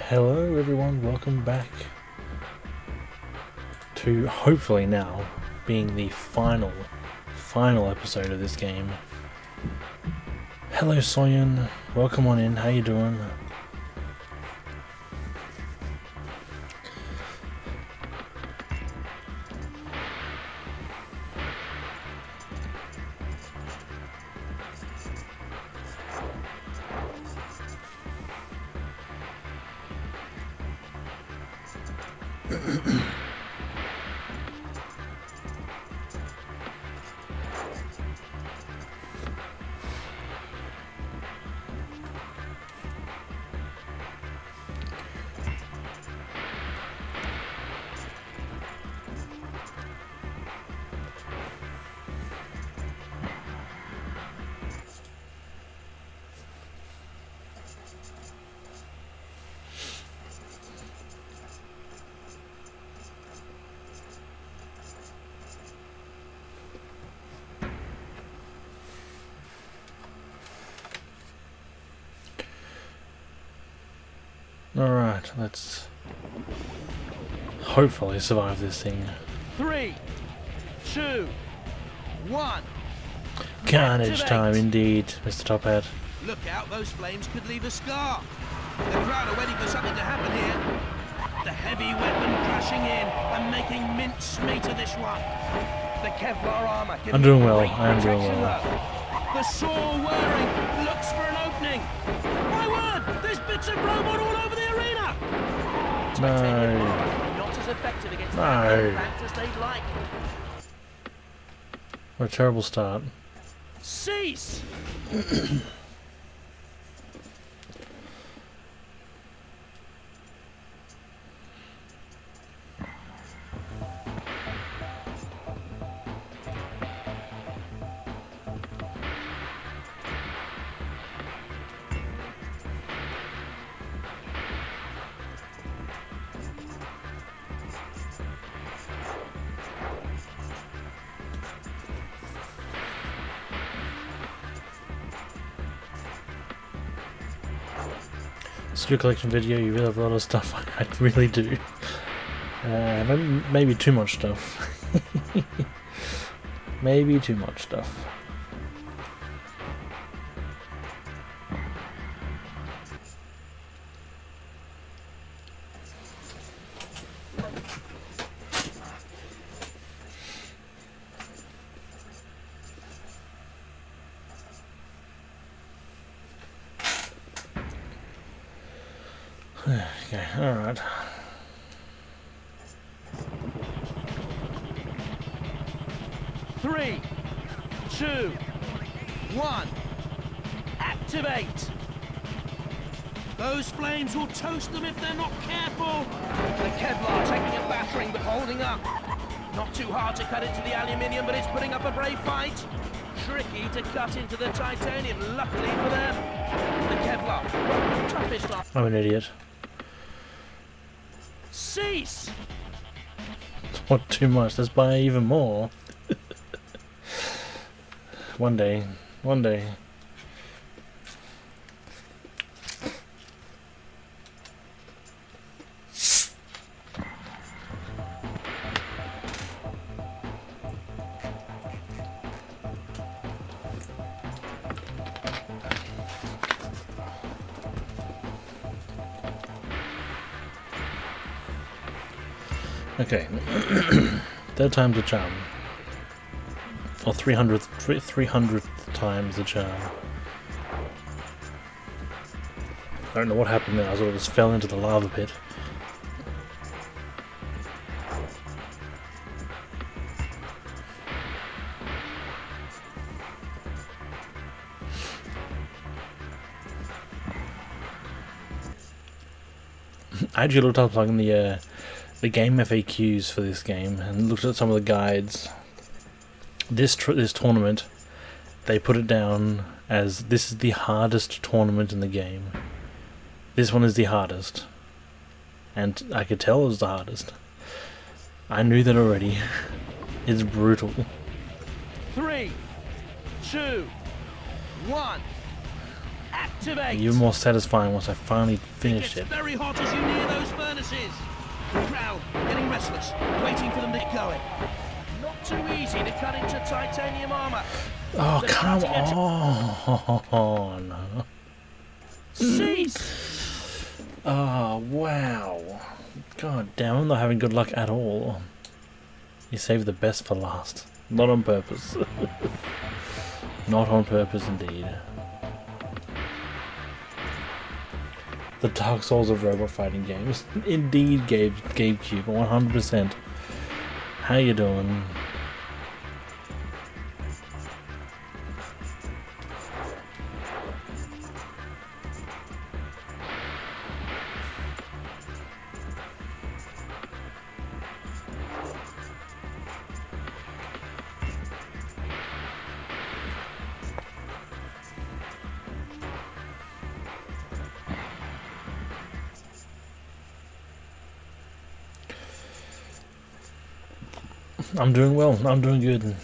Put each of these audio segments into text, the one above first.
Hello everyone, welcome back to hopefully now being the final episode of this game. Hello Soyun, welcome on in, how you doing? Alright, let's hopefully survive this thing. 3, 2, 1. Carnage time indeed, Mr. Top Hat. Look out, those flames could leave a scar. The crowd are waiting for something to happen here. The heavy weapon crashing in and making mincemeat of this one. The Kevlar armor. I'm doing well, I am doing well. The saw whirring looks for an opening. My word, there's bits of robot all over the arena. No. Not as effective against No. as they'd like. What a terrible start. Cease! Skill collection video, you really have a lot of stuff. I really do. Maybe too much stuff. Maybe too much stuff. Okay, alright. Three, 2, 1. Activate! Those flames will toast them if they're not careful. The Kevlar taking a battering but holding up. Not too hard to cut into the aluminium, but it's putting up a brave fight. Tricky to cut into the titanium, luckily for them. The Kevlar, toughest on. I'm an idiot. Cease! Not too much, let's buy even more. One day. Okay, third time's a charm. Or 300th time's the charm. I don't know what happened there, I sort of just fell into the lava pit. I actually looked up like in the game FAQs for this game and looked at some of the guides. This tournament, they put it down as this is the hardest tournament in the game. This one is the hardest, and I could tell it was the hardest. I knew that already. It's brutal. 3, 2, 1. Activate. Even more satisfying once I finally finish it. It's very hot as you near those furnaces. The crowd getting restless, waiting for them to get going. Not too easy to cut into titanium armor. Oh, come on. Cease. Oh, wow. God damn, I'm not having good luck at all. You saved the best for last. Not on purpose. Not on purpose indeed. The Dark Souls of robot fighting games. Indeed, GameCube, 100%. How you doing? I'm doing well. I'm doing good.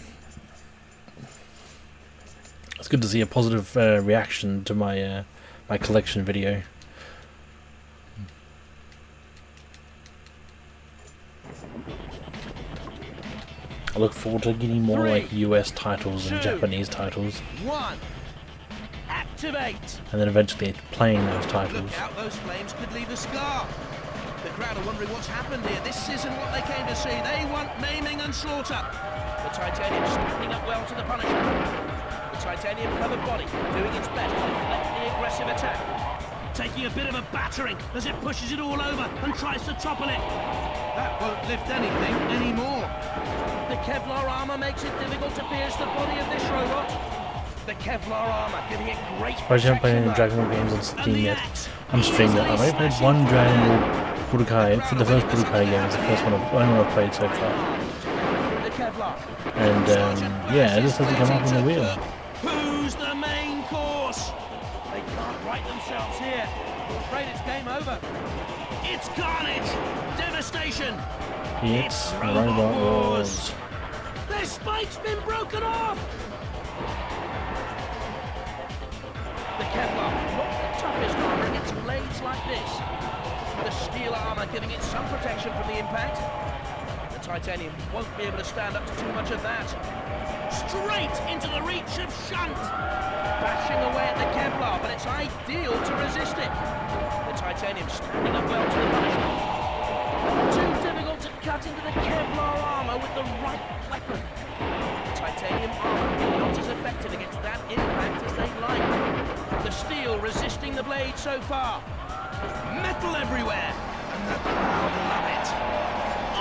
It's good to see a positive reaction to my my collection video. I look forward to getting more like US titles and Japanese titles. 1. Activate. And then eventually playing those titles. Look out, those flames could leave a scar. The crowd are wondering what's happened here. This isn't what they came to see. They want maiming and slaughter. The titanium standing up well to the punishment. The titanium covered body doing its best to deflect the aggressive attack. Taking a bit of a battering as it pushes it all over and tries to topple it. That won't lift anything anymore. The Kevlar armor makes it difficult to pierce the body of this robot. The Kevlar armor giving it great Why don't you play any Dragon Ball games on Steam yet? I'm streaming it. I've only played one Dragon Ball Budokai. For the first Budokai game, it's the first one I've played so far. And yeah, it just doesn't come up on the wheel. Who's the main course? They can't right themselves here. I'm afraid it's game over. It's carnage, devastation. It's Robot Wars. Their spike's been broken off. The Kevlar, not the toughest armor against blades like this. The steel armor giving it some protection from the impact. The titanium won't be able to stand up to too much of that. Straight into the reach of Shunt. Bashing away at the Kevlar, but it's ideal to resist it. The titanium standing up well to the punishment. Too difficult to cut into the Kevlar armor with the right weapon. The titanium armor not as effective against that impact as they'd like. The steel resisting the blade so far. Metal everywhere, and the crowd love it.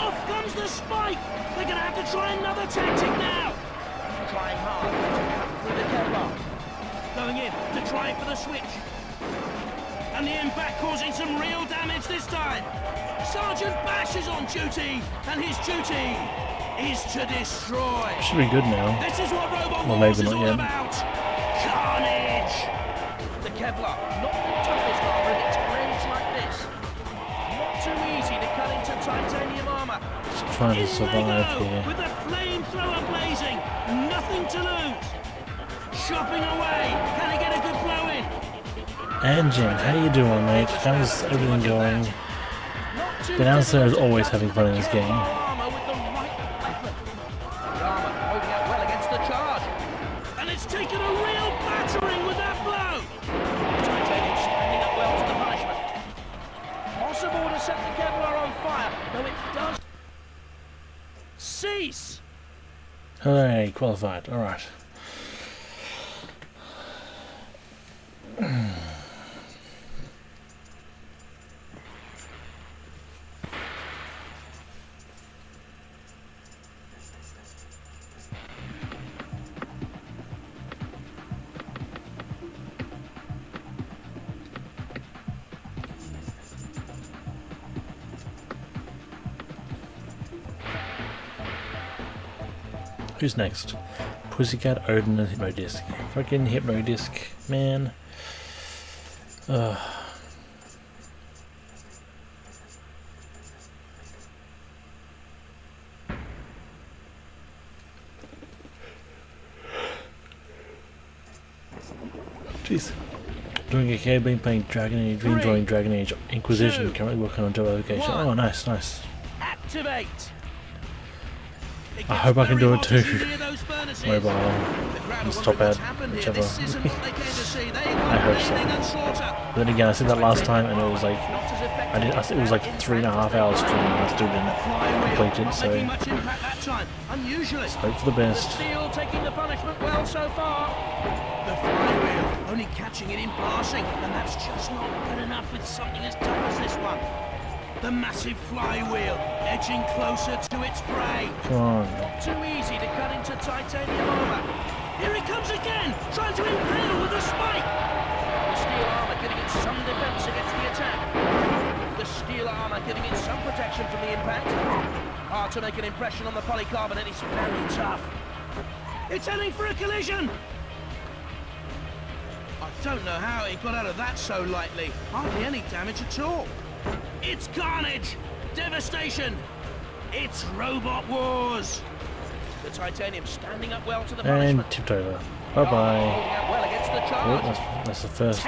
Off comes the spike. They're going to have to try another tactic now. Trying hard to cut through the Kevlar. Going in to try for the switch. And the impact causing some real damage this time. Sergeant Bash is on duty, and his duty is to destroy. Should be good now. This is what Robot Well, Wars maybe is not all yet. about. Carnage. The Kevlar, not the toughest armor against blades like this. Not too easy to cut into titanium armor. Just trying to survive here. With the flamethrower blazing, nothing to lose. Chopping away, can he get a good blow in? Anjin, how you doing, mate? How's everything going? The announcer is always having fun in this game. Armor with the right weapon. The armor holding out well against the charge. And it's taken a real battering with that blow. Titanium standing up well to the punishment. Possible to set the Kevlar on fire, though it does. Cease! Hooray, qualified. Alright. Who's next? Pussycat, Odin, and Hypnodisc. Fucking Hypnodisc, man. Ugh. Jeez. Doing okay, been playing Dragon Age, enjoying Dragon Age Inquisition, currently working on job application. Oh, nice, nice. Activate. I hope I can do it too. Mobile and stop at whichever. I hope so. But then again, I said that last time and it was like it was like 3.5 hours stream and I still didn't complete it, so let's hope for the best. Taking the punishment well so far. The flywheel only catching it in passing, and that's just not good enough with something as tough as this one. The massive flywheel edging closer to its prey. Come on. Not too easy to cut into titanium armor. Here it comes again, trying to impale with the spike. The steel armor giving it some defense against the attack. The steel armor giving it some protection from the impact. Hard to make an impression on the polycarbonate, it's very tough. It's heading for a collision. I don't know how it got out of that so lightly. Hardly any damage at all. It's carnage! Devastation! It's robot wars! The titanium standing up well to the punishment. And tipped over. Bye-bye. Well against the charge. Oh, that's the first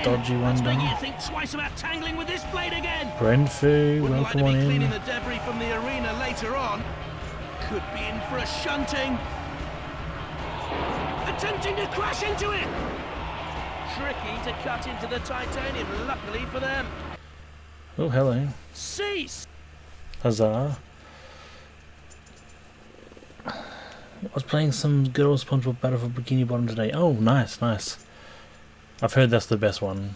dodgy one That's done. making you think twice about tangling with this blade again. Brenfu, Wouldn't like welcome to on be in. cleaning the debris from the arena later on. Could be in for a shunting. Attempting to crash into it. Tricky to cut into the titanium, luckily for them. Oh, hello. Cease! Huzzah. I was playing some good old SpongeBob Battle for Bikini Bottom today. Oh, nice, nice. I've heard that's the best one.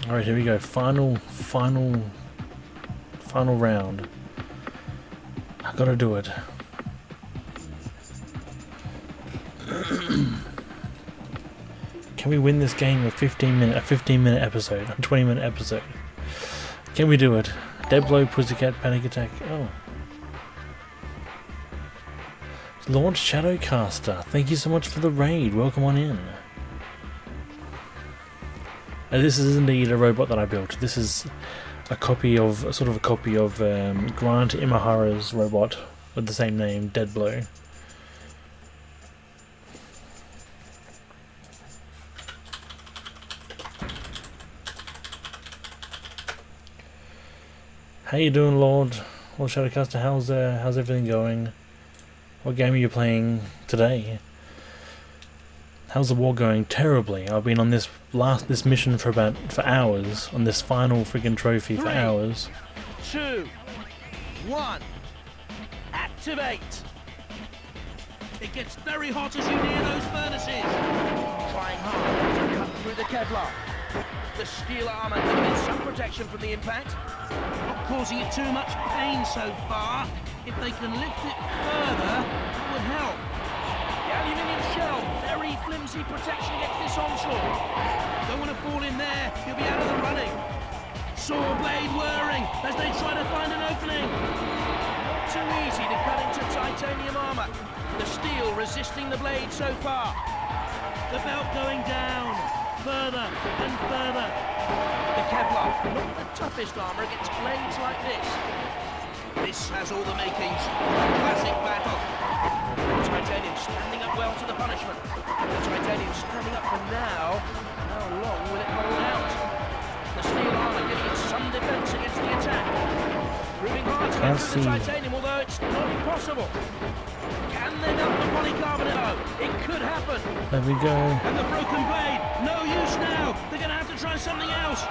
Alright, here we go. Final round. I gotta do it. Can we win this game with a 15-minute episode, a 20-minute episode? Can we do it? Dead Blow, Pussycat, Panic Attack. Oh. Launch Shadowcaster. Thank you so much for the raid. Welcome on in. This is indeed a robot that I built. This is a copy of, Grant Imahara's robot with the same name, Dead Blow. How you doing, Lord Shadowcaster? How's everything going? What game are you playing today? How's the war going? Terribly. I've been on this mission for hours, on this final freaking trophy for hours. 2, 1, activate! It gets very hot as you near those furnaces. Trying hard to cut through the Kevlar. The steel armor giving it some protection from the impact. Not causing it too much pain so far. If they can lift it further, that would help. The aluminium shell, very flimsy protection against this onslaught. Don't want to fall in there, you'll be out of the running. Saw blade whirring as they try to find an opening. Not too easy to cut into titanium armor. The steel resisting the blade so far. The belt going down, further and further. The Kevlar, not the toughest armor against blades like this. This has all the makings of a classic battle. The titanium standing up well to the punishment. The titanium standing up for now. How long will it hold out? The steel armor giving it some defense against the attack. Proving hard to get through the titanium, although it's not impossible. Can they melt the polycarbonate? Oh, it could happen. There we go. And the broken blade, no use now. They're going to have to try something else.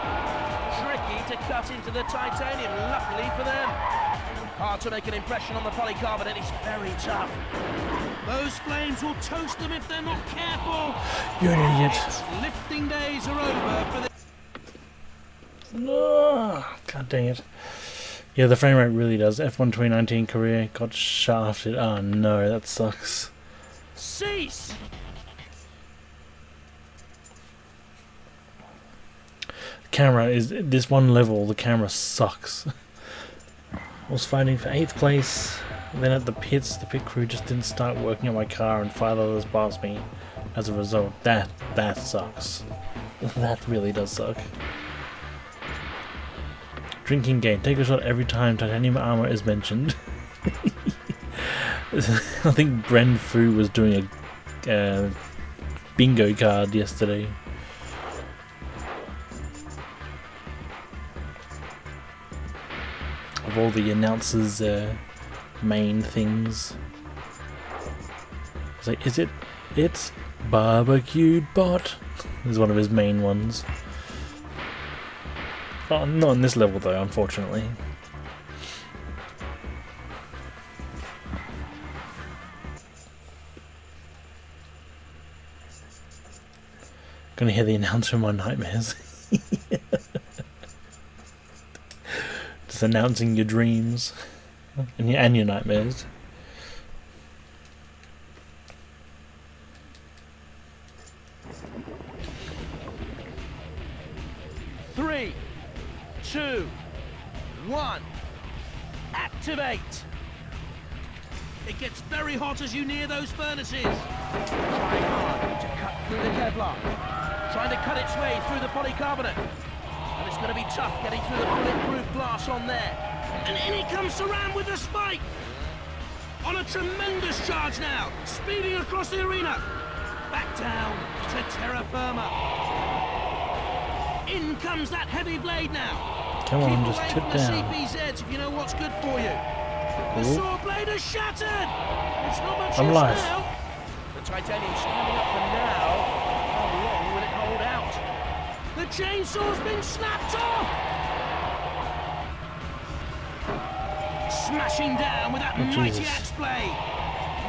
Tricky to cut into the titanium, luckily for them. Hard to make an impression on the polycarbonate, it's very tough. Those flames will toast them if they're not careful. You're an idiot. Its lifting days are over for the... No, God dang it. Yeah, the frame rate really does. F1 2019 career got shafted. Oh no, that sucks. Cease! Camera is this one level. The camera sucks. I was fighting for 8th place. Then at the pits, the pit crew just didn't start working on my car, and 5 others passed me. As a result, that sucks. That really does suck. Drinking game. Take a shot every time titanium armor is mentioned. I think Bren Fu was doing a bingo card yesterday. Of all the announcers' main things. It's like, it's barbecued bot is one of his main ones. Oh, not on this level though, unfortunately. Gonna hear the announcer in my nightmares. Just announcing your dreams and your nightmares. Three, 2, 1, activate! It gets very hot as you near those furnaces. Trying hard to cut through the Kevlar. Trying to cut its way through the polycarbonate. And it's going to be tough getting through the bulletproof glass on there. And in he comes to Ram with the spike! On a tremendous charge now, speeding across the arena. Back down to terra firma. In comes that heavy blade now. Come on, just tip Keep away down. from the CPZs if you know what's good for you. The saw blade has shattered. It's not much I'm use live. now. The titanium standing up for now. How long will it hold out? The chainsaw's been snapped off. Smashing down with that mighty Jesus. axe blade.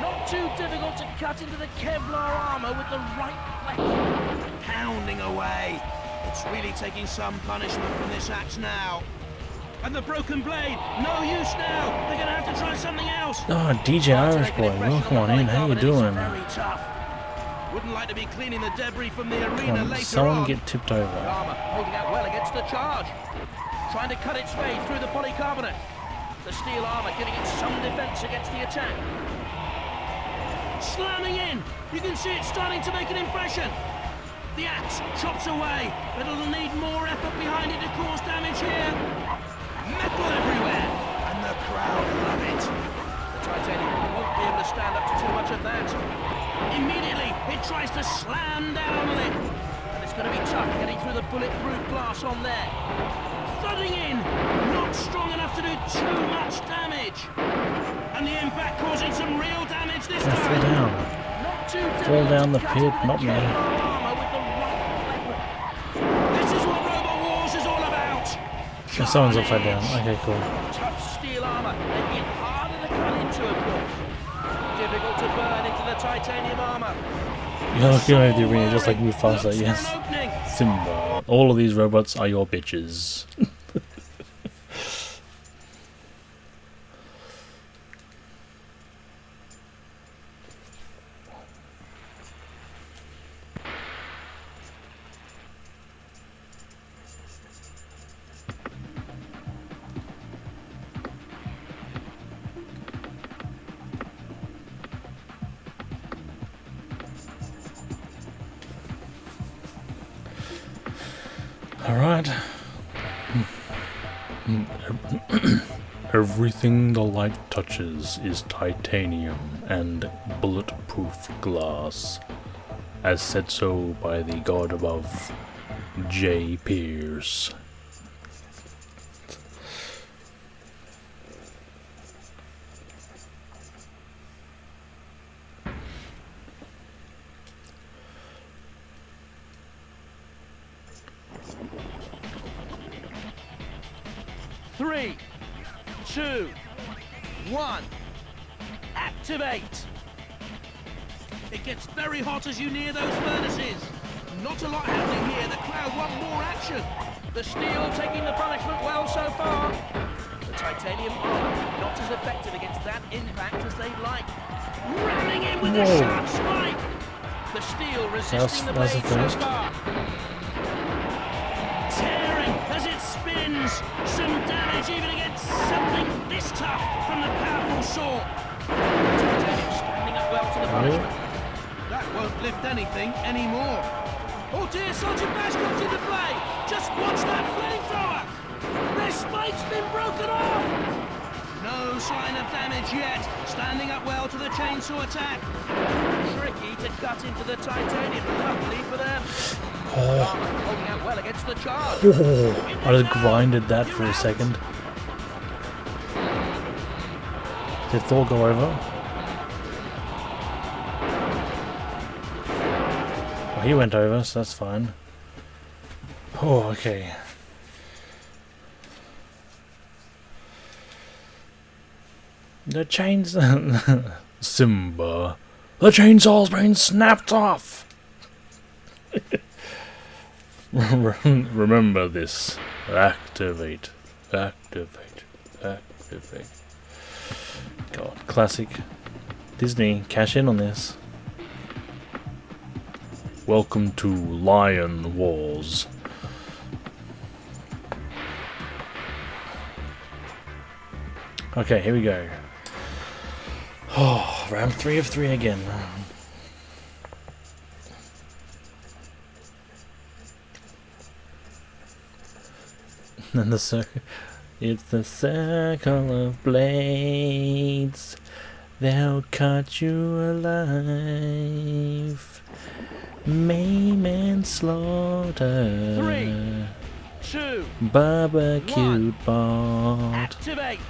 Not too difficult to cut into the Kevlar armor with the right weapon. Pounding away. It's really taking some punishment from this axe now. And the broken blade, no use now. They're going to have to try something else. Oh, DJ Irish boy, welcome on in. How you doing? Very tough. Wouldn't like to be cleaning the debris from the arena Come on, later someone on. get tipped The over. armor holding out well against the charge. Trying to cut its way through the polycarbonate. The steel armor giving it some defense against the attack. Slamming in. You can see it starting to make an impression. The axe chops away, but it'll need more effort behind it to cause damage here. Metal everywhere, and the crowd love it. The titanium won't be able to stand up to too much of that. Immediately, it tries to slam down on it, and it's going to be tough getting through the bulletproof glass on there. Thudding in, not strong enough to do too much damage. And the impact causing some real damage this time. Fall down. Not too Fall down the difficult to cut pit, into the not me. Kevlar armor with the right weapon. This is what Robo Wars is all about. Oh, someone's upside down. Okay, cool. Tough steel armor, making it harder to cut into, of course. Difficult to burn into the titanium armor. You're looking over the arena just like Looks Mufasa, for an yes. opening. Simba. All of these robots are your bitches. Alright. Everything the light touches is titanium and bulletproof glass, as said so by the god above, J. Pierce. Three, 2, 1, activate! It gets very hot as you near those furnaces. Not a lot happening here, the crowd want more action. The steel taking the punishment well so far. The titanium armor not as effective against that impact as they'd like. Ramming in with a Whoa. sharp spike! The steel resisting the That's blade a so first. far. Tearing as it spins. Some damage even against something this tough from the powerful saw. Titanium standing up well to the punishment. That won't lift anything anymore. Oh dear, Sergeant Bash comes into play. Just watch that flamethrower. Their spike's been broken off. No sign of damage yet. Standing up well to the chainsaw attack. Tricky to cut into the titanium. Luckily for them. Holding out well against the charge. Oh, I just grinded that for a second. Did Thor go over? Oh, he went over, so that's fine. Oh, okay. The chains... Simba. The chainsaw's been snapped off! Remember this. Activate. Activate. Activate. God, classic. Disney, cash in on this. Welcome to Lion Wars. Okay, here we go. Oh, round 3 of 3 again. And the circle. It's the circle of blades. They'll cut you alive. Maim and slaughter. 3, 2, barbecued bot. activate.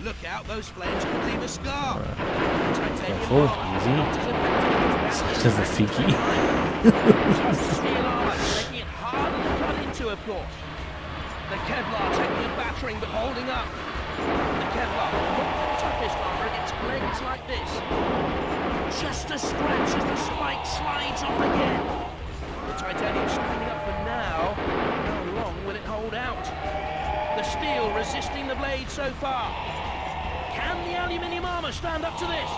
Look out, those flames could leave a scar. Careful, easy. Such as a Fiki. Steel armor, making it harder to cut into, of course. The Kevlar taking a battering but holding up. The Kevlar, not the toughest armor against blades like this. Just a scratch as the spike slides off again. The titanium standing up for now. How long will it hold out? The steel resisting the blade so far. Can the aluminium armor stand up to this?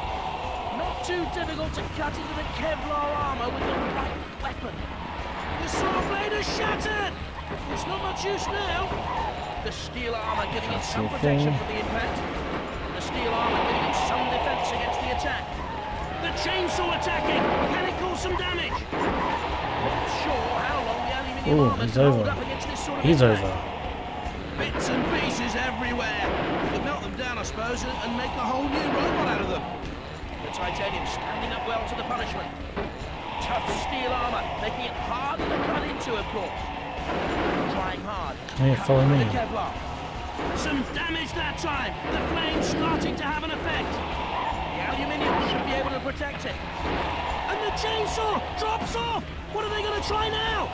Not too difficult to cut into the Kevlar armor with the right weapon. The saw blade is shattered! It's not much use now. The steel armor giving it some protection from the impact. The steel armor giving it some defense against the attack. The chainsaw attacking! Can it cause some damage? Not sure how long the aluminium armor can hold up against this sort of impact. Over. Bits and pieces everywhere. You could melt them down, I suppose, and make a whole new robot out of them. The titanium standing up well to the punishment. Tough steel armor, making it harder to cut into, of course. Trying hard. Hey, follow me. The Kevlar. Some damage that time. The flames starting to have an effect. The aluminium should be able to protect it. And the chainsaw drops off. What are they going to try now?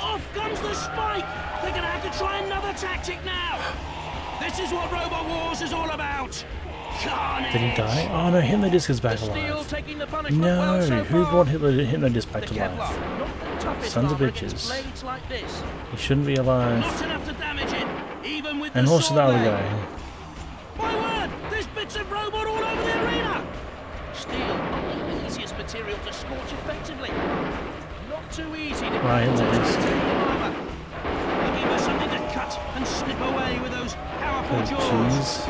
Off comes the spike! They're gonna have to try another tactic now! This is what Robot Wars is all about! Carnage! Did he die? Oh no, Hypnodisc is back alive. No, who brought Hypnodisc back to life? Sons of bitches. Like this. He shouldn't be alive. Not enough to damage it, even with And the also the other blade. guy. My word! There's bits of robot all over the arena! Steel, not the easiest material to scorch effectively. Not too easy to Right, cut into that is. titanium armor. Looking for something to cut and snip away with those powerful Oh, jaws. jeez.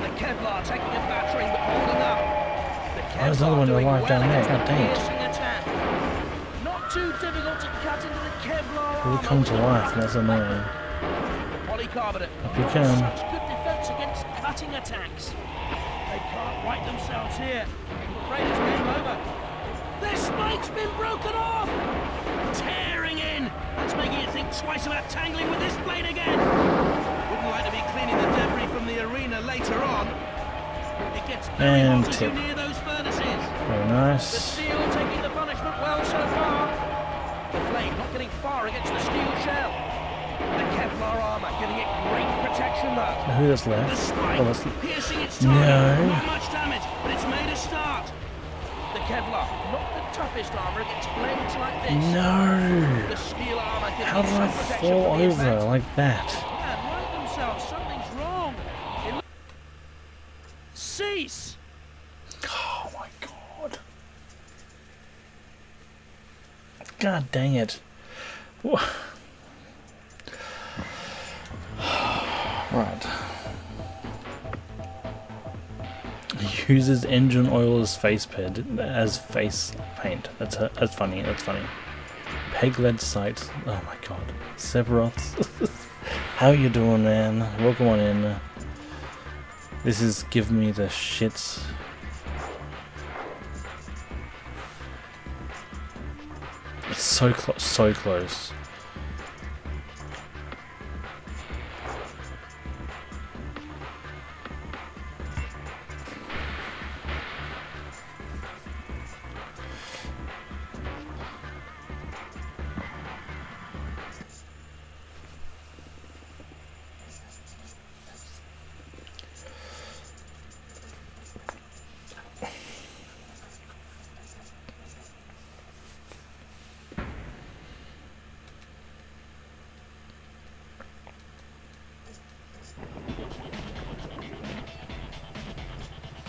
The Kevlar taking a battering but holding up. The There's another one doing alive down there. against God the dang it. piercing attack. Not too difficult to cut into the Kevlar He will armor. come to life, and that's annoying. The polycarbonate. Up you come. Such good defense against cutting attacks. They can't right themselves here. I'm afraid it's game over. Their spike's been broken off! Tearing in! That's making you think twice about tangling with this blade again! Wouldn't like to be cleaning the debris from the arena later on. It gets very And hot as you tip. near those furnaces. Very The nice. steel taking the punishment well so far. The flame not getting far against the steel shell. The Kevlar armor giving it great protection though. Who that's The left? spike Oh, that's... piercing its target. No. Not much damage, but it's made a start. The Kevlar, not the toughest armor against blades like this. No! The steel armor giving How it did some I protection fall from the over impact. like that? Yeah, right themselves. Something's wrong. Cease. Oh my god. God dang it. Wha- Right. Uses engine oil as face paint. That's funny. That's funny. Peg lead sight. Oh my god. Sephiroth. How you doing, man? Welcome on in. This is giving me the shits. It's so close, so close.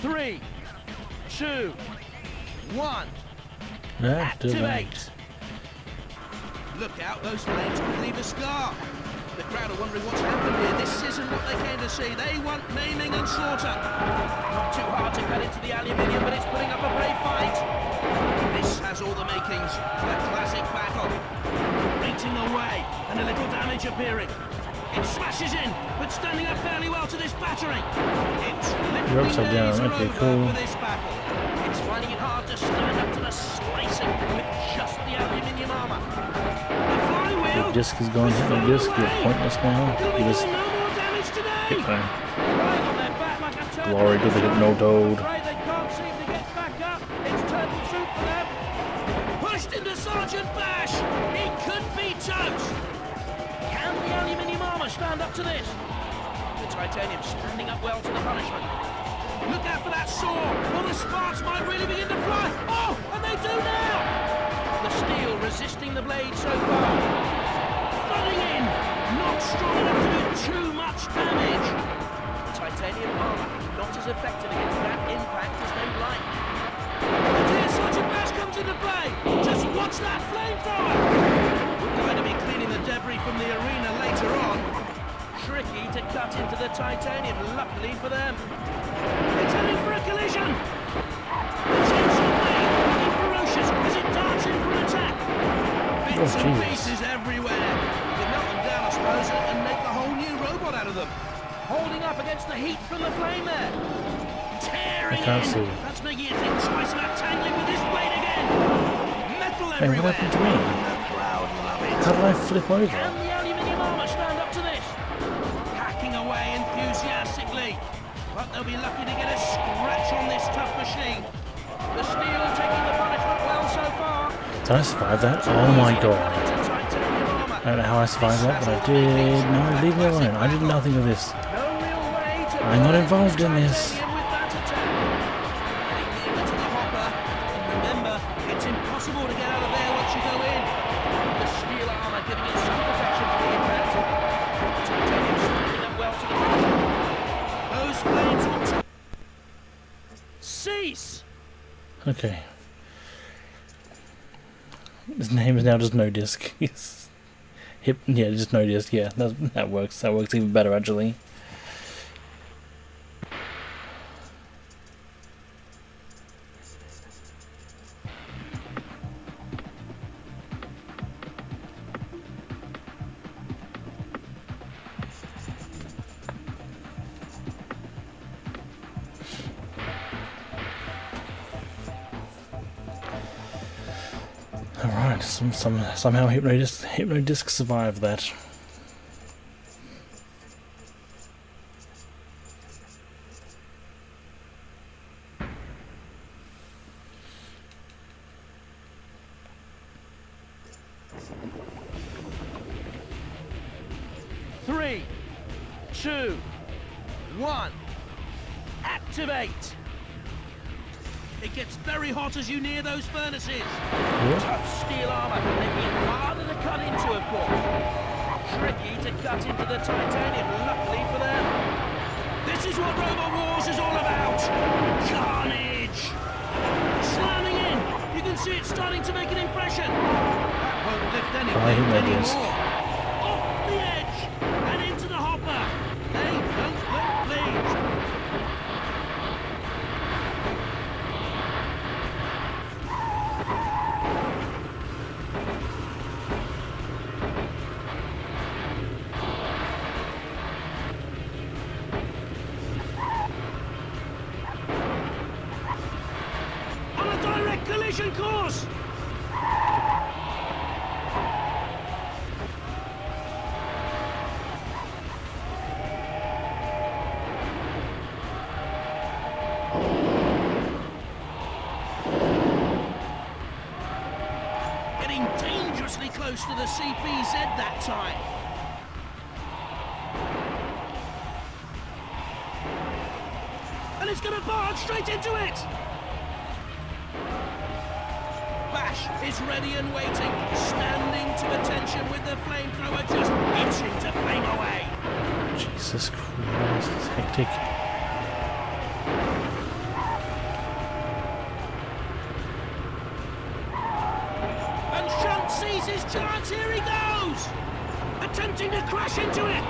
Three, two, one. Activate. Look out, those flames could leave a scar. The crowd are wondering what's happened here. This isn't what they came to see. They want maiming and slaughter. Not too hard to cut into the aluminium, but it's putting up a brave fight. This has all the makings. The classic battle. Eating away, and a little damage appearing. It smashes in, but standing up fairly well to this battering. It's You're upside down, okay, cool. for this battle. It's finding it hard to stand up to the slicing with just the aluminium armor. The flywheel. The disc is going to hit the disc. You're pointless now. You just no more damage today. hit them. Right on their back like a turtle. Glory to the hypno-toad. Afraid they can't seem to get back up. It's turtle soup for them. Pushed into Sergeant Bash. He could be toast. Can the aluminium armor stand up to this? The titanium standing up well to the punishment. Look out for that saw, or the sparks might really begin to fly. Oh, and they do now! The steel resisting the blade so far. Thudding in, not strong enough to do too much damage. The titanium armor not as effective against that impact as they'd like. The dear Sergeant Bash comes into play. Just watch that flamethrower. We're going to be cleaning the debris from the arena later on. Tricky to cut into the titanium, luckily for them. It's heading for a collision. The chainsaw blade looking ferocious as it darts in for an attack. Bits and pieces everywhere. You melt them down, I suppose, and make a whole new robot out of them. Holding up against the heat from the flame there. Tearing I can't in. see. That's making it think twice about tangling with this blade again. Metal Hey, everywhere. what happened to me? The crowd love it. How did I flip over? Can the aluminium armor stand up to this? Hacking away enthusiastically. But they'll be lucky to get a scratch on this tough machine. The steel taking the punishment well so far. Did I survive that? Oh my god. I don't know how I survived that, but I did. No, leave me alone. I did nothing of this. I'm not involved in this. Remember, it's impossible to get out of there once you go in. The steel armor giving it some protection from the impact. Titanium standing up well to the punishment. Those flames will cease. Okay. His name is now just No Disc. He's hip. Yeah, just No Disc. Yeah, that works. That works even better actually. Alright, somehow Hypnodisc survived that. Three, two, one. Activate. It gets very hot as you near those furnaces. Tough steel armor, making it harder to cut into, of course. Tricky to cut into the titanium, luckily for them. This is what Robot Wars is all about. Carnage. Slamming in. You can see it starting to make an impression. That won't lift anything anymore. Off the edge and into the hopper. They don't look pleased. collision course! Getting dangerously close to the CPZ that time. And it's going to barge straight into it! Bash is ready and waiting, standing to attention with the flamethrower just itching to flame away. Jesus Christ, it's hectic. And Shunt sees his chance, here he goes! Attempting to crash into it!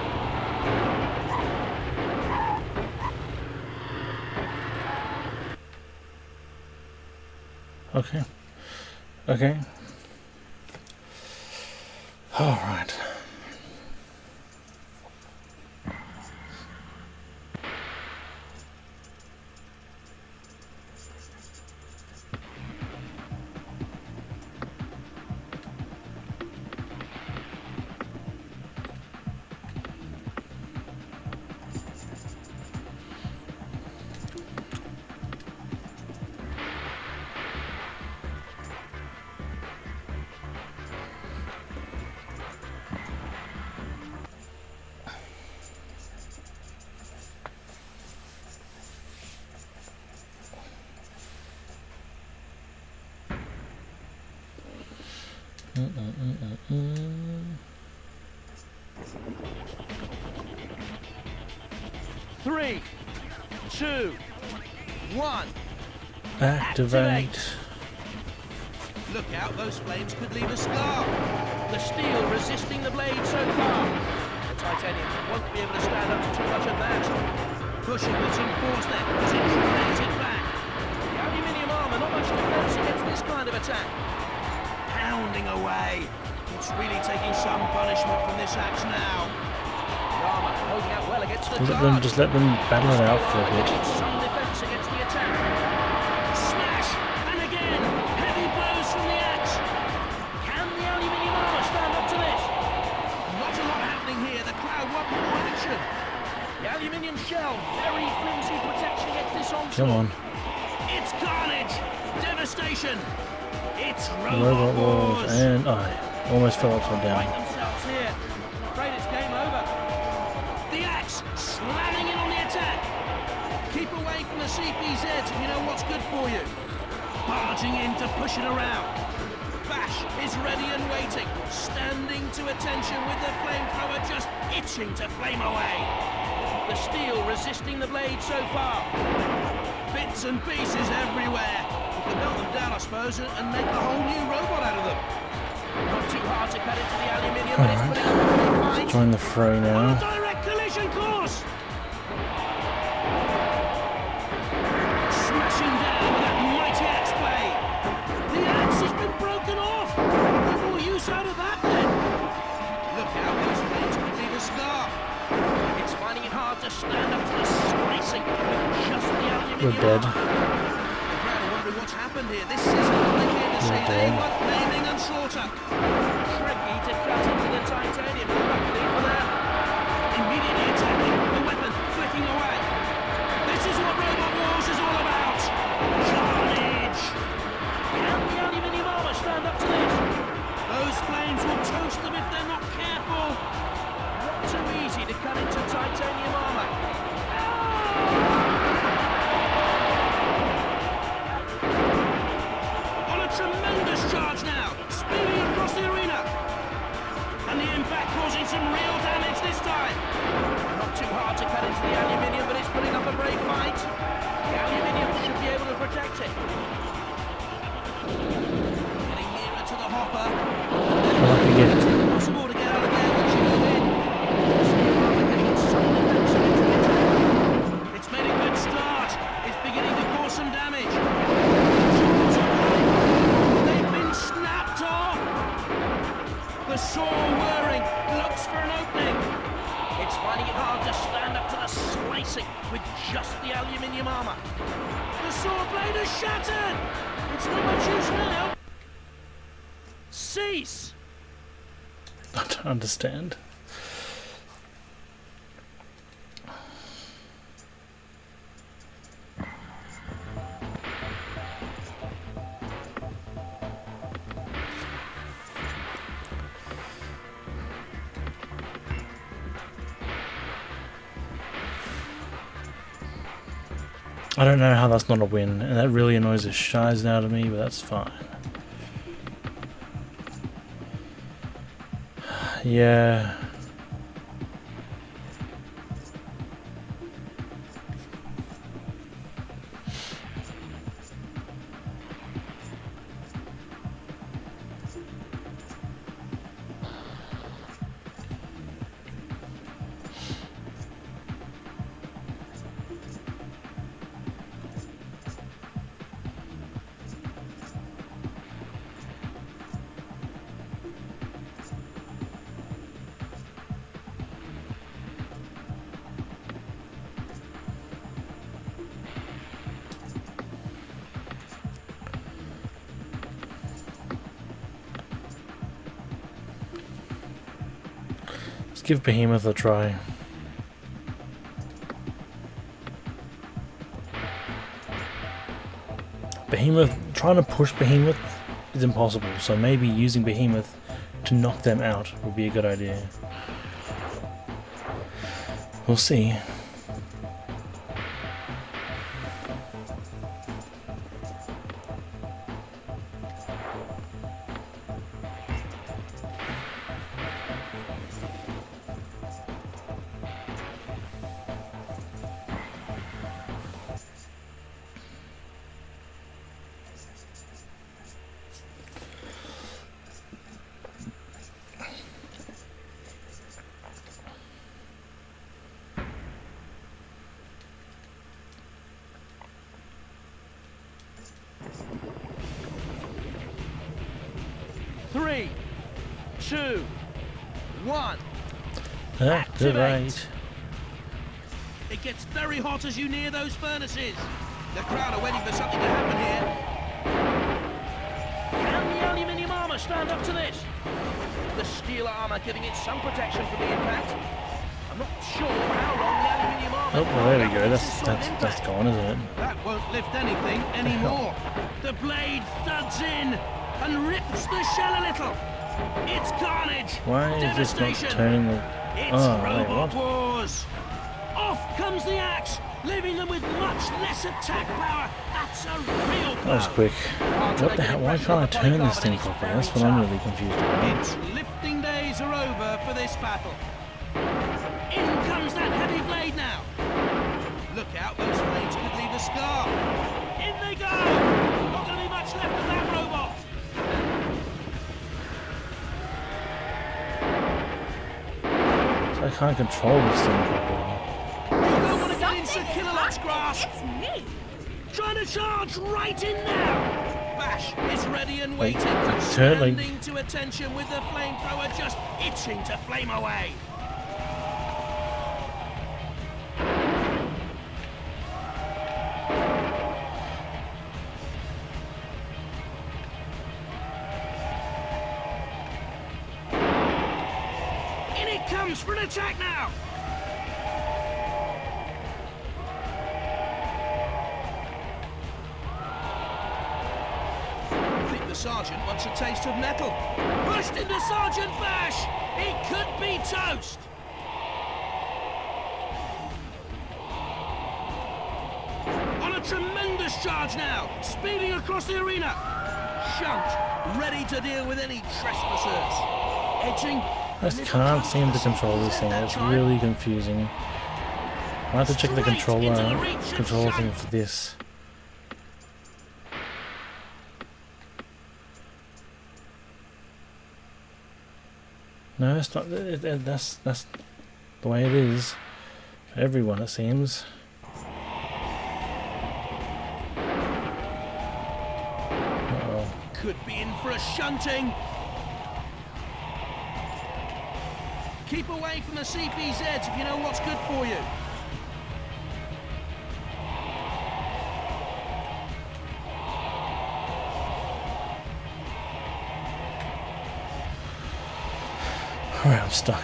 Okay. Okay. All right. Three, two, one. Activate. Look out, those flames could leave a scar. The steel resisting the blade so far. The titanium won't be able to stand up to too much of that. Pushing with some force there as it drags it back. The aluminium armour not much defence against this kind of attack. Pounding away. It's really taking some punishment from this axe now. The armour holding out well against the charge. Just let them battle it out for a bit. Some defence against the attack. Smash! And again! Heavy blows from the axe! Can the aluminium armour stand up to this? Not a lot happening here. The crowd want more action. The aluminium shell, very flimsy protection against this onslaught. Come on. It's carnage! Devastation! It's Robot Wars. And I almost fell upside down. Fight themselves here. Afraid it's game over. The axe slamming in on the attack. Keep away from the CPZ. You know what's good for you. Barging in to push it around. Bash is ready and waiting, standing to attention with the flamethrower just itching to flame away. The steel resisting the blade so far. Bits and pieces everywhere. You can melt them down, I suppose, and make a whole new robot out of them. Not too hard to cut into the aluminium, but it's putting up a great fight. Join the fray On now. a direct collision course! Smashing down with that mighty axe blade. The axe has been broken off. Get more use out of that then. Look out, those flames could leave a scar. It's finding it hard to stand up to the slicing with just the aluminium. We're dead. The crowd are wondering what's happened here. This isn't what they came to see. They want maiming and slaughter. Tricky to cut into the titanium, but luckily for them. Immediately attacking, the weapon flicking away. This is what Robot Wars is all about. Carnage! Can the aluminium armour stand up to this? Those flames will toast them if they're not careful. Not too easy to cut into titanium armour. On a tremendous charge now, speeding across the arena. And the impact causing some real damage this time. Not too hard to cut into the aluminium, but it's putting up a brave fight. The aluminium should be able to protect it. Getting nearer to the hopper. It's impossible to get out of there once you move in. Getting some defense against the attack. It's made a good start. It's beginning to cause some damage. They've been snapped off. The saw whirring, looks for an opening. It's finding it hard to stand up to the slicing with just the aluminium armour. The saw blade is shattered. It's not much use now. Cease. I don't understand. I don't know how that's not a win, and that really annoys the shiz out of me, but that's fine. Yeah. Let's give Behemoth a try. Behemoth, trying to push Behemoth is impossible, so maybe using Behemoth to knock them out would be a good idea. We'll see. Three, two, one. Activate. It gets very hot as you near those furnaces. The crowd are waiting for something to happen here. Can the aluminium armour stand up to this? The steel armour giving it some protection from the impact. I'm not sure how long the aluminium armour. Oh, well, there we go. That's gone, isn't it? That won't lift anything anymore. The blade thuds in and rips the shell a little. It's carnage. Why is this not turning the... It's Oh, wait, robot what? wars. Off comes the axe, leaving them with much less attack power. That's a real blow. That was quick. What the hell? Why can't I turn this thing properly? That's what I'm really confused about. Its lifting days are over for this battle. In comes that heavy blade now. Look out, those flames could leave a scar. In they go. Not going to be much left of that robot. I can't control this thing properly. You don't want to get into Kilolak's grasp. It's me! Trying to charge right in now. Bash is ready and waiting, totally. standing to attention with the flamethrower just itching to flame away. In it comes for an attack now. I think the Sergeant wants a taste of metal. Pushed into Sergeant Bash! He could be toast! On a tremendous charge now, speeding across the arena. Shunt, ready to deal with any trespassers. Edging. I just can't seem to control this thing. It's really confusing. I have to check the control thing for this. No, it's not. That's the way it is for everyone, it seems. Uh-oh. Could be in for a shunting. Keep away from the CPZs if you know what's good for you. Alright, I'm stuck.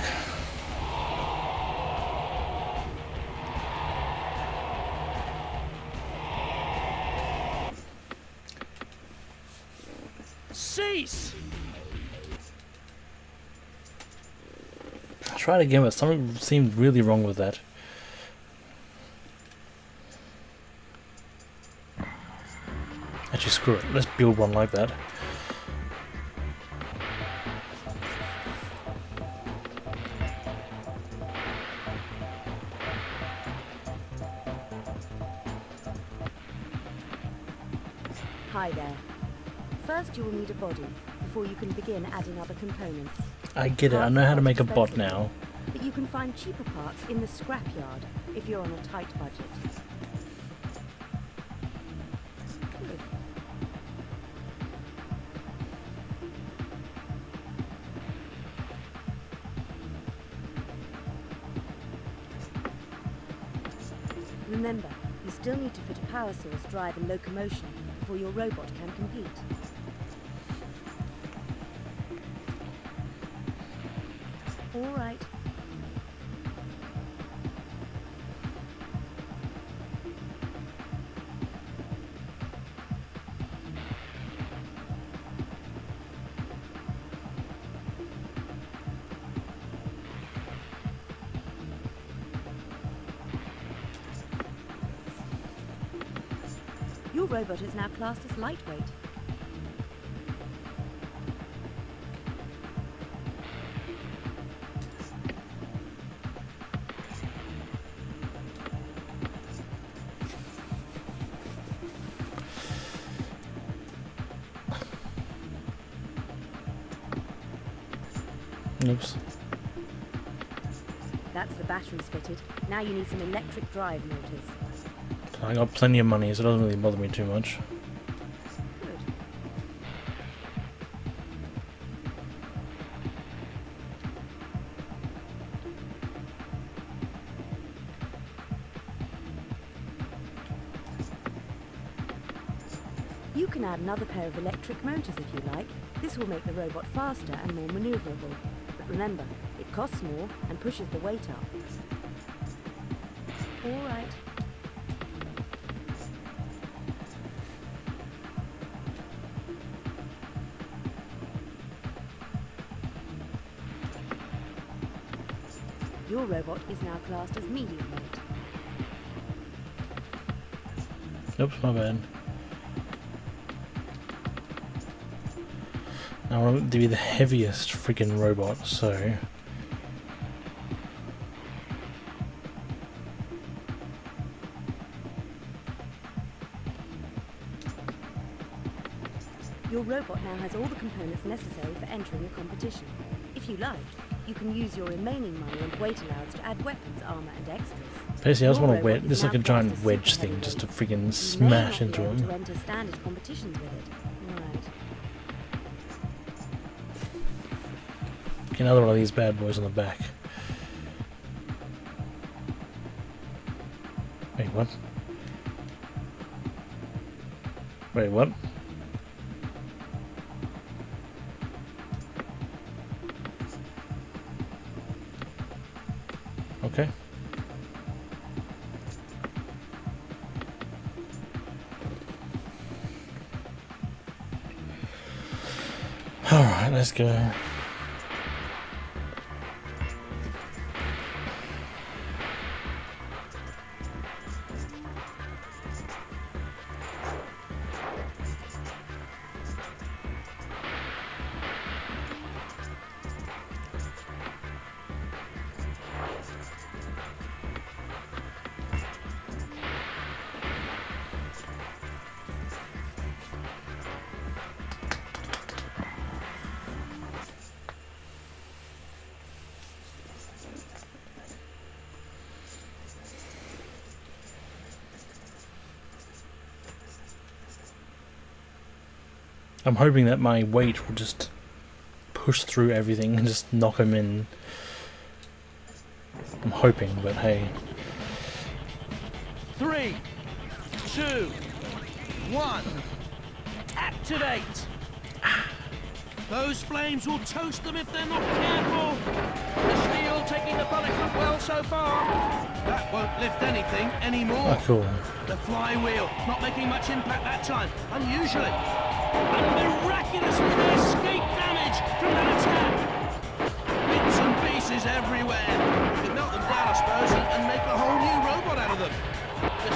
Cease! I tried again, but something seemed really wrong with that. Actually, screw it. Let's build one like that. Hi there. First you will need a body, before you can begin adding other components. I get it, I know how to make a bot now. But you can find cheaper parts in the scrapyard, if you're on a tight budget. Good. Remember, you still need to fit a power source, drive and locomotion before your robot can compete. All right. Your robot is now classed as lightweight. Oops. That's the batteries fitted. Now you need some electric drive motors. I got plenty of money, so it doesn't really bother me too much. Good. You can add another pair of electric motors if you like. This will make the robot faster and more maneuverable. But remember, it costs more and pushes the weight up. All right. Your robot is now classed as medium weight. Oops, my bad. I want it to be the heaviest freaking robot, so... Your robot now has all the components necessary for entering a competition. If you like, you can use your remaining money and weight allowance to add weapons, armor, and extras. Basically, I just want to Your wedge. robot This is is like a now giant classed as wedge super thing, just to heavyweight. freaking You may smash not be into able him. to enter standard competitions with it. Right. Get another one of these bad boys on the back. Wait, what? Wait, what? Okay. Alright, let's go. I'm hoping that my weight will just push through everything and just knock him in. I'm hoping, but hey. 3, 2, 1. Activate! Those flames will toast them if they're not careful. The steel taking the punishment well so far. That won't lift anything anymore. Oh, cool. The flywheel not making much impact that time, unusually. And miraculously they escape damage from that attack. Bits and pieces everywhere. You can melt them down, I suppose, and make a whole new robot out of them. The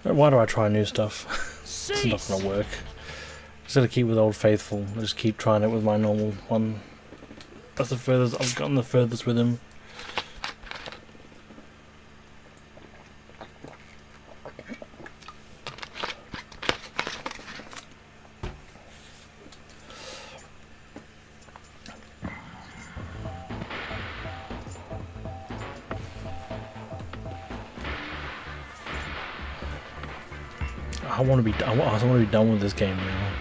steel... Why do I try new stuff? It's not gonna work. Just gotta keep with Old Faithful. I just keep trying it with my normal one. That's the furthest I've gotten the furthest with him. I want to be done with this game now.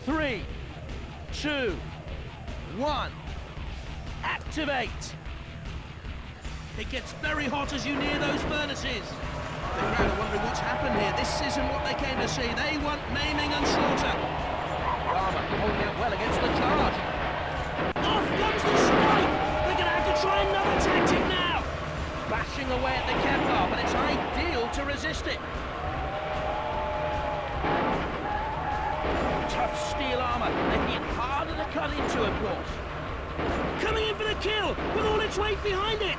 Three, two, one, activate! It gets very hot as you near those furnaces. The crowd are wondering what's happened here. This isn't what they came to see. They want maiming and slaughter. Rama holding out well against the charge. Off comes the spike! They're going to have to try another tactic now! Bashing away at the Kevlar, but it's ideal to resist it. Tough steel armour, making it harder to cut into, of course. Coming in for the kill, with all its weight behind it!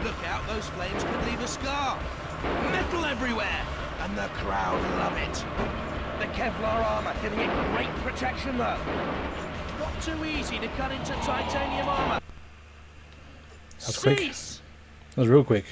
Look out, those flames could leave a scar. Metal everywhere, and the crowd love it. The Kevlar armour giving it great protection, though. Not too easy to cut into titanium armour. That's quick. That was real quick.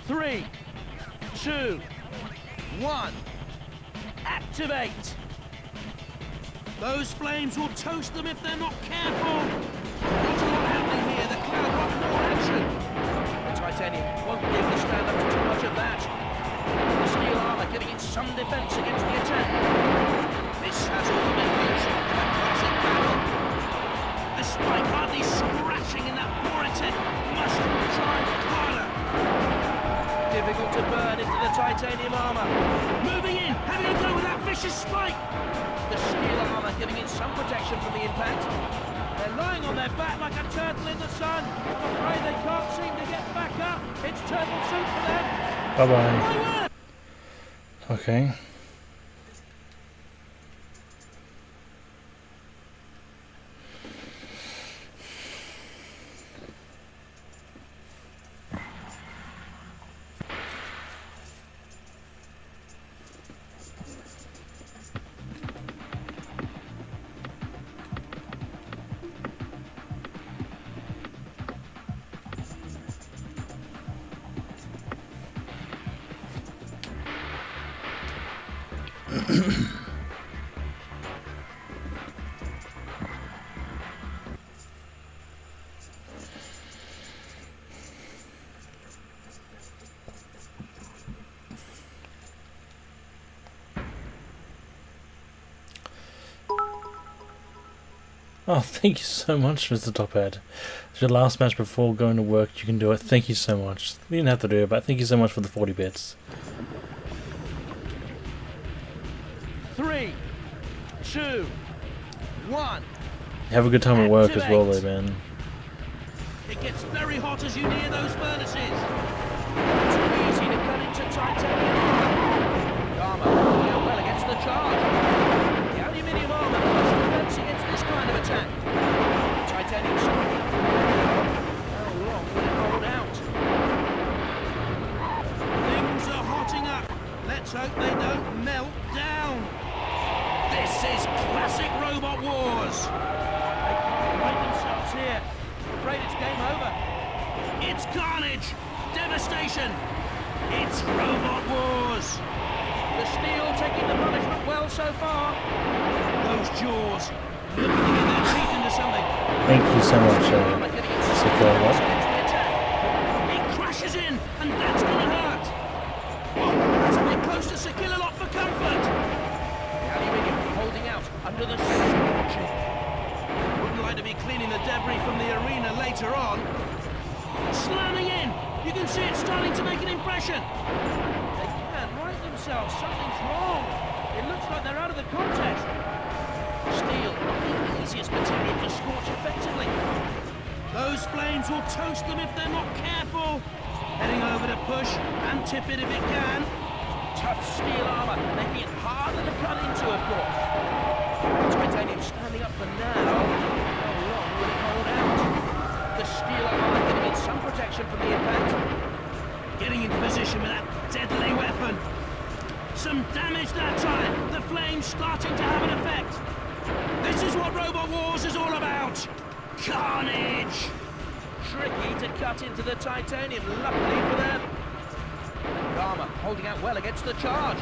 Three, two, one, activate! Those flames will toast them if they're not careful! Not a lot happening here, the crowd want more action! The titanium won't be able to stand up to too much of that. The steel armour giving it some defence against the attack. This has all been reached, a classic battle. The spike hardly scratching in that vortex. Must try harder. Difficult to burn into the titanium armour. Moving in, having a go with that vicious spike. The steel armour giving it some protection from the impact. They're lying on their back like a turtle in the sun. I'm afraid they can't seem to get back up. It's turtle soup for them. Bye-bye. Okay. Oh, thank you so much, Mr. Top Hat. It's your last match before going to work. You can do it. Thank you so much. You didn't have to do it, but thank you so much for the 40 bits. 3, 2, 1. Have a good time at work as well, though, man. It gets very hot as you near those furnaces. Too easy to cut into titanium armor. Armor holding out well against the charge. The aluminium armor has defense against this kind of attack. Titanium striking. How long will it hold out? Things are hotting up. Let's hope they don't melt down. This is classic Robot Wars. They can't right themselves here. Afraid it's game over. It's carnage, devastation. It's Robot Wars. The steel taking the punishment well so far. Those jaws looking to get their teeth into something. Thank you so much, Sakura. It crashes in, and that's gonna hurt. Oh, that's a bit close to Sakillalot for comfort. The aluminium holding out under the scorching. Wouldn't like to be cleaning the debris from the arena later on. Slamming in! You can see it starting to make an impression. They can't right themselves. Something's wrong. It looks like they're out of the contest. Steel, not the easiest material to scorch effectively. Those flames will toast them if they're not careful. Heading over to push and tip it if it can. Tough steel armor, making it harder to cut into, of course. Titanium standing up for now. How long will it hold out? The steel armor giving it some protection from the impact. Getting into position with that deadly weapon. Some damage that time. The flames starting to have an effect. This is what Robot Wars is all about. Carnage. Tricky to cut into the titanium, luckily for them. Armor holding out well against the charge.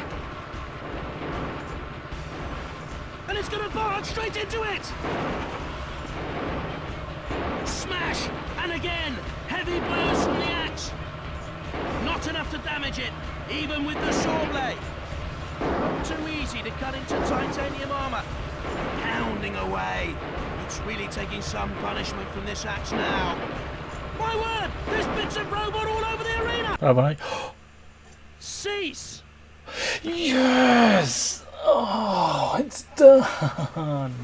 And it's going to barge straight into it! Smash! And again! Heavy blows from the axe! Not enough to damage it, even with the saw blade. Too easy to cut into titanium armor. Pounding away. It's really taking some punishment from this axe now. My word! There's bits of robot all over the arena! Bye-bye. Cease! Yes! Oh, it's done!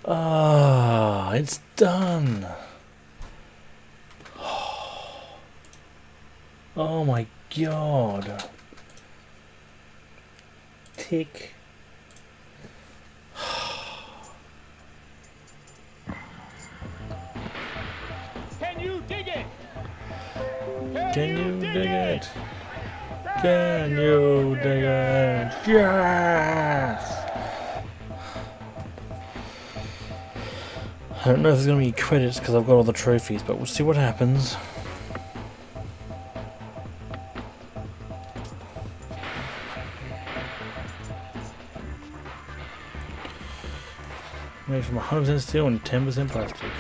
Ah, it's done! Oh my god! Tick. Can you dig it? Can you dig it? Can you dig it? Yes! I don't know if there's going to be credits because I've got all the trophies, but we'll see what happens. Made from 100% steel and 10% plastic.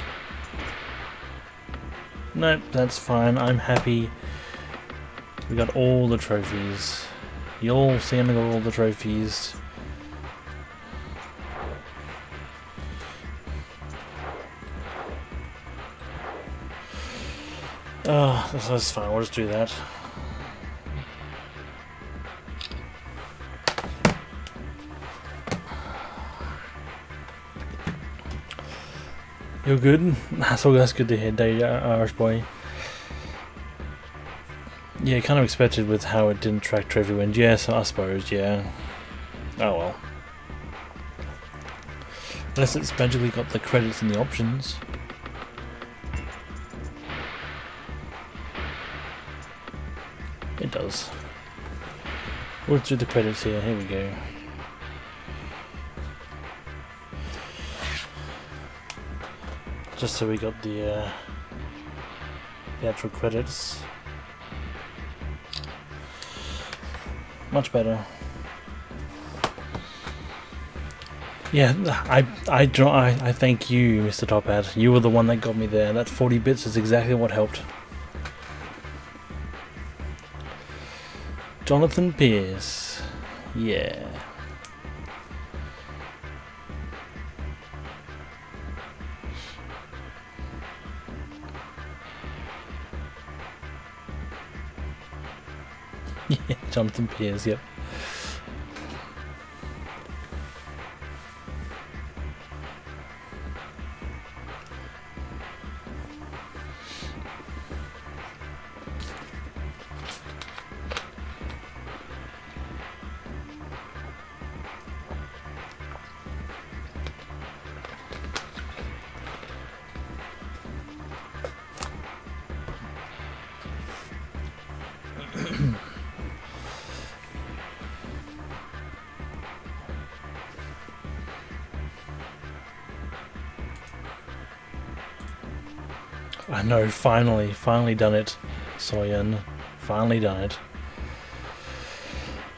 Nope, that's fine. I'm happy. We got all the trophies. You'll see I got all the trophies. Oh, that's fine. We'll just do that. You're good? That's good to hear, Irish boy. Yeah, kind of expected with how it didn't track trophy wins. Yes, I suppose, yeah. Oh well. Unless it's magically got the credits and the options. It does. We'll do the credits here. Here we go. Just so we got the actual credits. Much better. Yeah, I thank you, Mr. Top Hat. You were the one that got me there. That 40 bits is exactly what helped. Jonathan Pierce. Yeah. Yeah, Jonathan Pierce, yep. I know, finally done it, Soyan. Finally done it.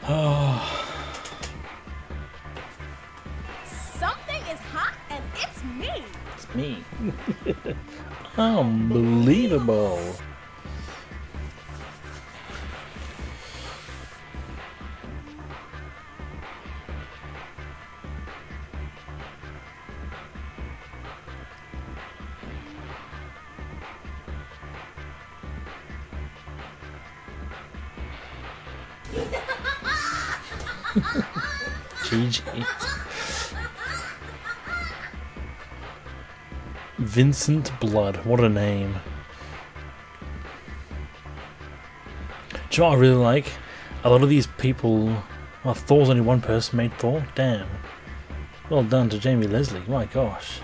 Oh. Something is hot and it's me. It's me. Unbelievable. GG. Vincent Blood, what a name. Do you know what I really like? A lot of these people... Well, Thor's only one person made Thor? Damn. Well done to Jamie Leslie, my gosh.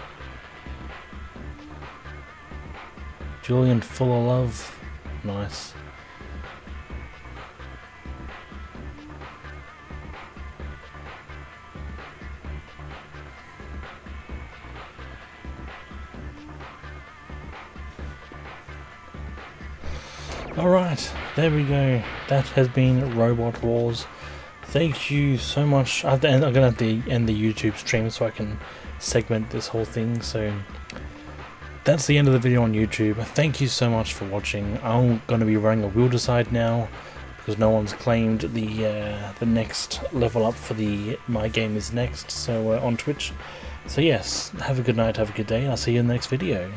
Julian Full of Love. Nice. Alright, there we go. That has been Robot Wars. Thank you so much. I'm going to have to end the YouTube stream so I can segment this whole thing. So that's the end of the video on YouTube. Thank you so much for watching. I'm going to be running a Wheel Decide now because no one's claimed the next level up for the My Game Is Next on Twitch. So yes, have a good night, have a good day, and I'll see you in the next video.